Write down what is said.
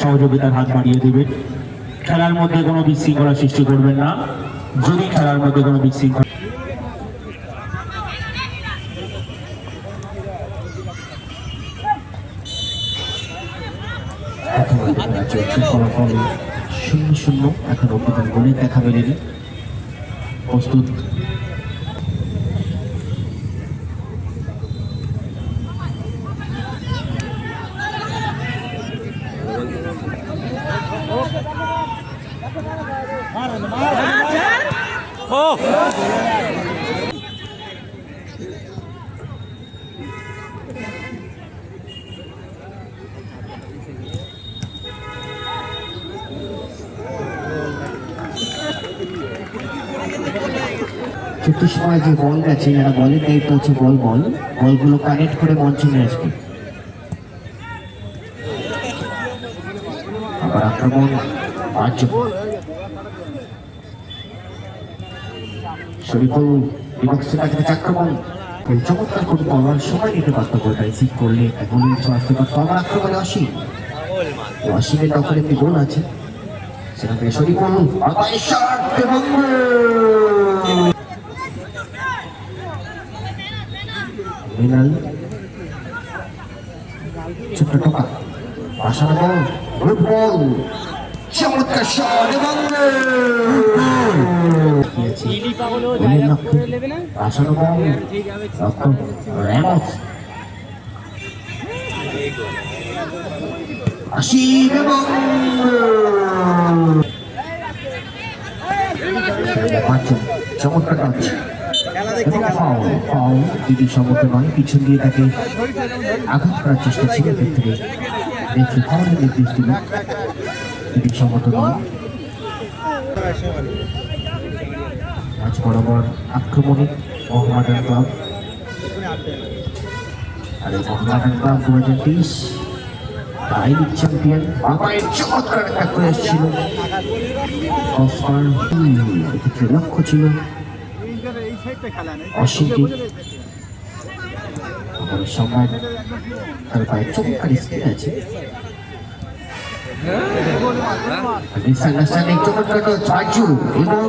সহযোগিতার হাত বাড়িয়ে দেবেন। খেলার মধ্যে কোনো বিশৃঙ্খলা সৃষ্টি করবেন না। যদি খেলার মধ্যে কোনো বিশৃঙ্খলা ফলাফল 0-0 এখন অব্দি গোলের দেখা মেলেনি। প্রস্তুত চুক্তির সময় যে বল গেছে, যারা বলের দায়িত্ব হচ্ছে বলগুলো কানেক্ট করে মঞ্চে নিয়ে আসবে। আবার আক্রমণ শরীফুল বিভক্ত কাছে আক্রমণ চমৎকার করে বলার সময় নিতে পারত, গোলটা রিসিভ করলে গোল আসতে পারত। আবার আক্রমণে অসীমের দখলে একটি গোল আছে, সেখান থেকে শরীফুল ছোট্ট টোকা আসানো বল, চমৎকার শট এবং আসানো বল আসিম এবং চমৎকার কাজ। যদি সম্মত নয়, পিছন দিয়ে তাকে আঘাত করার চেষ্টা ছিল, ক্ষেত্রে ফাউলের নির্দেশ দিল। যদি সম্মত নয়, আজ বরাবর আক্রমণে মোহামেডান ক্লাব, আর এই Mohammedan club 2023 I league champion. চমৎকার অ্যাটাক করে এসেছিল, এক্ষেত্রে লক্ষ্য ছিল অসীমকে। সম্ভব তার পায়ে চমৎকার স্কিল আছে। এবং